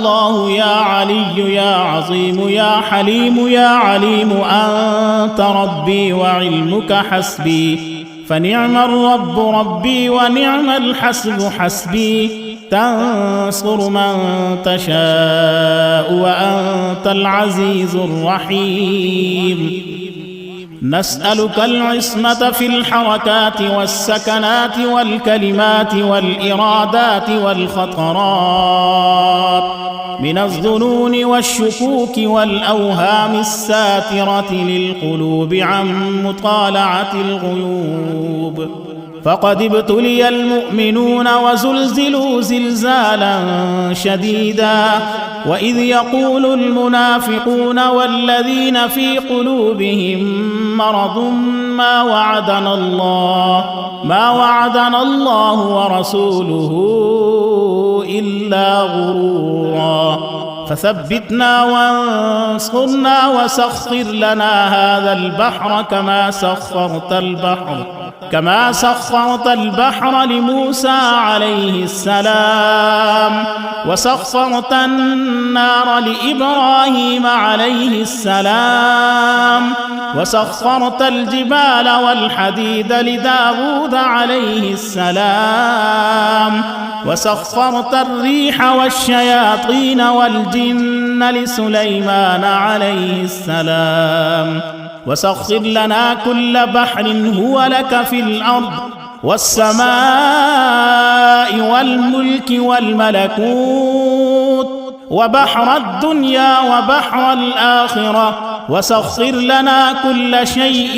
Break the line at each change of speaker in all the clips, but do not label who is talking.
الله يا علي يا عظيم يا حليم يا عليم أنت ربي وعلمك حسبي، فنعم الرب ربي ونعم الحسب حسبي، تنصر من تشاء وأنت العزيز الرحيم. نسألك العصمة في الحركات والسكنات والكلمات والإرادات والخطرات من الظنون والشكوك والأوهام الساترة للقلوب عن مطالعة الغيوب. فقد ابتلي المؤمنون وزلزلوا زلزالا شديدا، وإذ يقول المنافقون والذين في قلوبهم مرض ما وعدنا الله ورسوله إلا غرورا. فثبتنا وانصرنا وسخر لنا هذا البحر كما سخرت البحر لموسى عليه السلام، وسخرت النار لإبراهيم عليه السلام، وسخرت الجبال والحديد لداود عليه السلام، وسخرت الريح والشياطين والجن لسليمان عليه السلام، وسخر لنا كل بحر هو لك في الأرض والسماء والملك والملكوت، وبحر الدنيا وبحر الآخرة، وسخر لنا كل شيء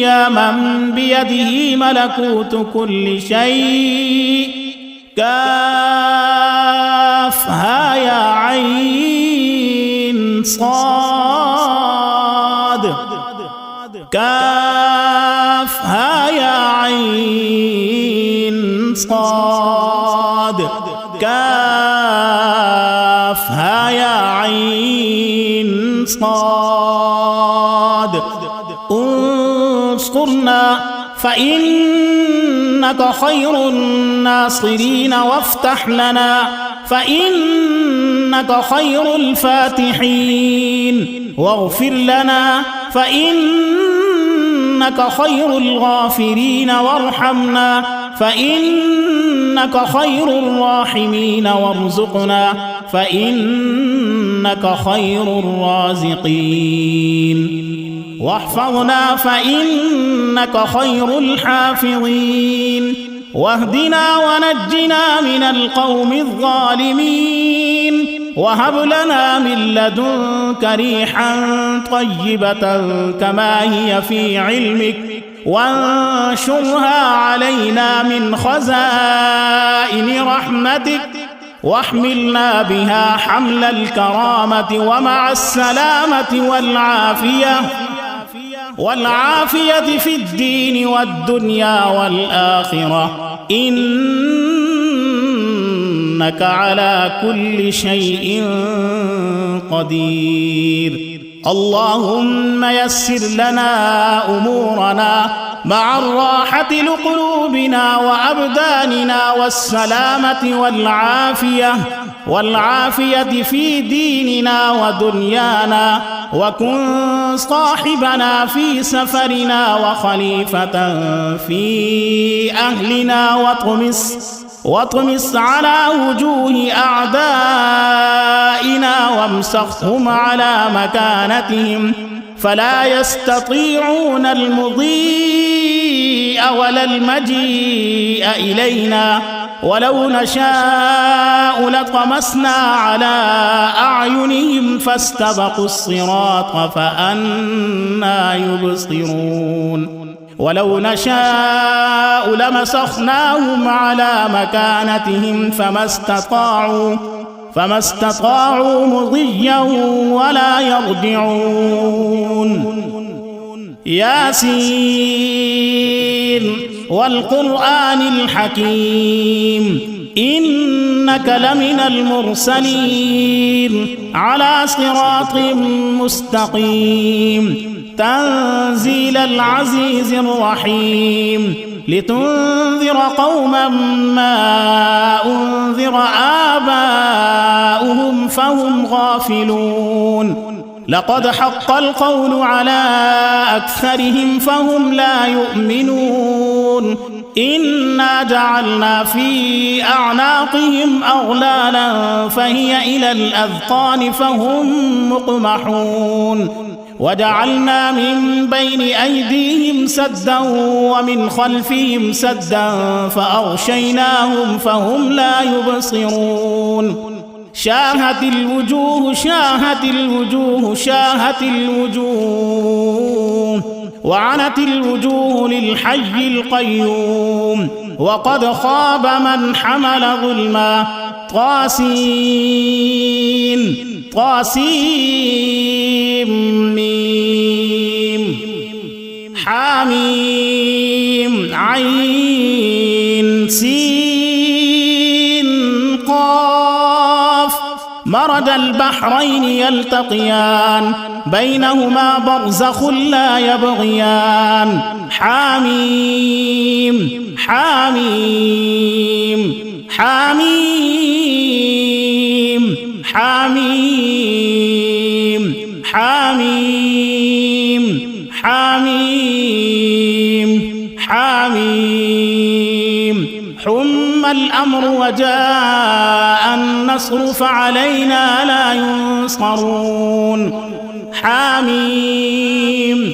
يا من بيده ملكوت كل شيء. كافها يا عين صاد، كافها يا عين صاد، كافها يا عين صاد. انصرنا فإنك خير الناصرين، وافتح لنا فإنك خير الفاتحين، واغفر لنا فإنك خير الغافرين، وارحمنا فإنك خير الراحمين، وارزقنا فإنك خير الرازقين، واحفظنا فإنك خير الحافظين، واهدنا ونجنا من القوم الظالمين، وهب لنا من لدنك ريحا طيبة كما هي في علمك، وانشرها علينا من خزائن رحمتك، واحملنا بها حمل الكرامة ومع السلامة والعافية في الدين والدنيا والآخرة، إنك على كل شيء قدير. اللهم يسر لنا أمورنا مع الراحة لقلوبنا وأبداننا، والسلامة والعافية في ديننا ودنيانا، وكن صاحبنا في سفرنا وخليفة في أهلنا، واطمس على وجوه أعدائنا، وامسخهم على مكانتهم فلا يستطيعون المضي ولا المجيء إلينا، ولو نشاء لطمسنا على أعينهم فاستبقوا الصراط فأنى يبصرون، ولو نشاء لمسخناهم على مكانتهم فما استطاعوا مضيا ولا يرجعون. ياسين والقرآن الحكيم، إنك لمن المرسلين على صراط مستقيم، تنزيل العزيز الرحيم، لتنذر قوما ما أنذر آباؤهم فهم غافلون لقد حق القول على أكثرهم فهم لا يؤمنون إنا جعلنا في أعناقهم أغلالا فهي إلى الأذقان فهم مقمحون وجعلنا من بين أيديهم سدا ومن خلفهم سدا فأغشيناهم فهم لا يبصرون شاهت الوجوه شاهت الوجوه شاهت الوجوه وعنت الوجوه للحي القيوم وقد خاب من حمل ظلما طاسين طاسيم ميم حاميم عين سين قاف مرج البحرين يلتقيان بينهما برزخ لا يبغيان حاميم حاميم حاميم حاميم حاميم حاميم حاميم حم الأمر وجاء النصر فعلينا لا ينصرون حاميم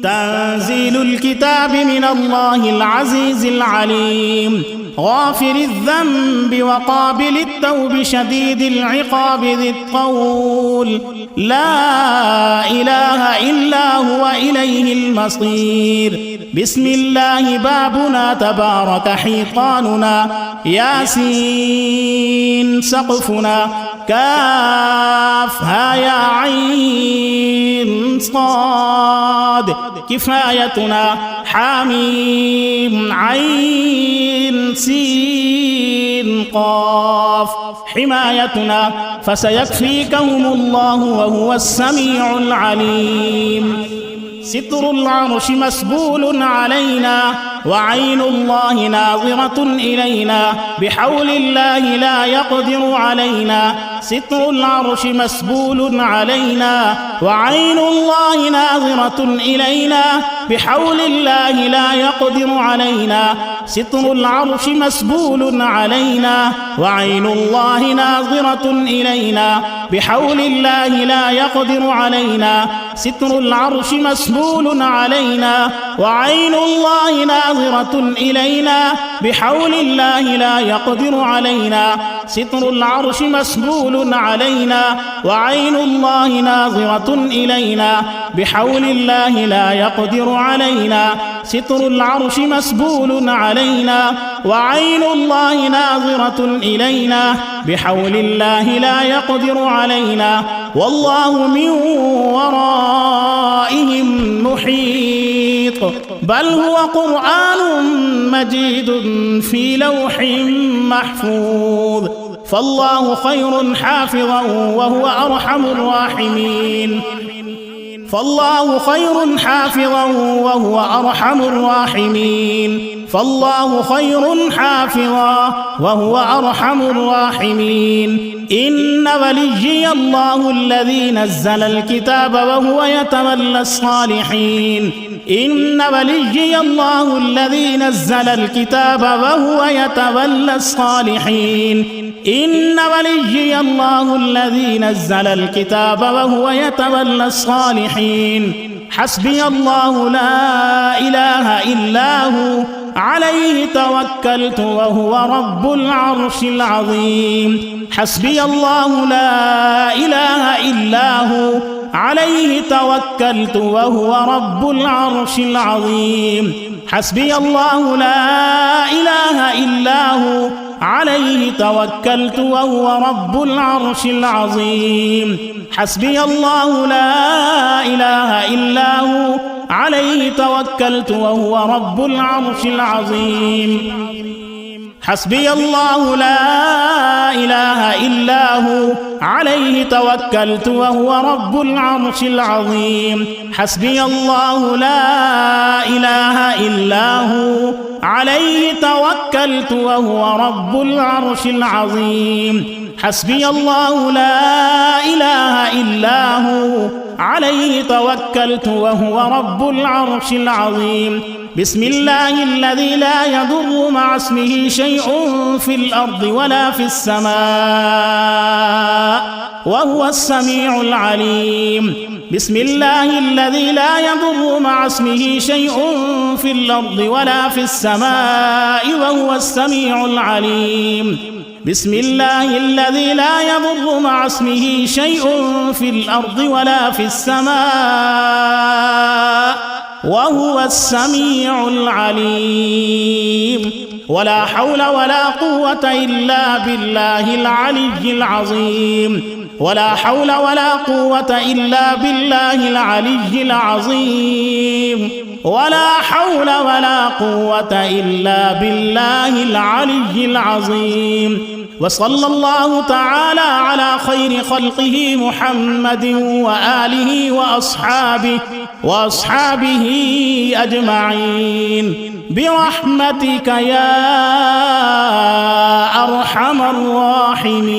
تنزيل الكتاب من الله العزيز العليم غافر الذنب وقابل التوب شديد العقاب ذي الطول لا إله إلا هو إليه المصير بسم الله بابنا تبارك حيطاننا ياسين سقفنا كاف ها يا عين صاد كفايتنا حاميم عين سين قاف حمايتنا فسيكفيكهم الله وهو السميع العليم ستر العرش مسبول علينا وعين الله ناظرة إلينا بحول الله لا يقدر علينا ستر العرش مسبول علينا وعين الله ناظرة إلينا بحول الله لا يقدر علينا ستر العرش مسبول علينا وعين الله ناظرة إلينا بحول الله لا يقدر علينا ستر العرش مسبول علينا وعين الله ناظرة إلينا بحول الله لا يقدر علينا ستر العرش مسبول علينا وعين الله ناظرة إلينا بحول الله لا يقدر علينا ستر العرش مسبول علينا وعين الله ناظرة إلينا بحول الله لا يقدر علينا والله من ورائهم محيط بل هو قرآن مجيد في لوح محفوظ فالله خير حافظا وهو أرحم الراحمين فالله خير حافظا وهو أرحم الراحمين فالله خير حافظا وهو أرحم الراحمين إن وليي الله الذي نزل الكتاب وهو يتولى الصالحين إن وليي الله الذي نزل الكتاب وهو يتولى الصالحين إن وليي الله الذي نزل الكتاب وهو يتولى الصالحين حسبي الله لا إله إلا هو عليه توكلت وهو رب العرش العظيم حسبي الله لا إله إلا هو عليه توكلت وهو رب العرش العظيم حسبي الله لا إله إلا هو عليه توكلت وهو رب العرش العظيم حسبي الله لا إله إلا هو عليه توكلت وهو رب العرش العظيم حسبي الله لا إله إلا هو عليه توكلت وهو رب العرش العظيم حسبي الله لا إله إلا هو عليه توكلت وهو رب العرش العظيم حسبي الله لا إله إلا هو عليه توكلت وهو رب العرش العظيم. بسم الله الذي لا يضر مع اسمه شيء في الأرض ولا في السماء وهو السميع العليم. بسم الله الذي لا يضر مع اسمه شيء في الأرض ولا في السماء وهو السميع العليم. بسم الله الذي لا يضر مع اسمه شيء في الأرض ولا في السماء وهو السميع العليم. ولا حول ولا قوة إلا بالله العلي العظيم. ولا حول ولا قوة إلا بالله العلي العظيم. ولا حول ولا قوة إلا بالله العلي العظيم. وصلى الله تعالى على خير خلقه محمد وآله وأصحابه أجمعين برحمتك يا أرحم الراحمين.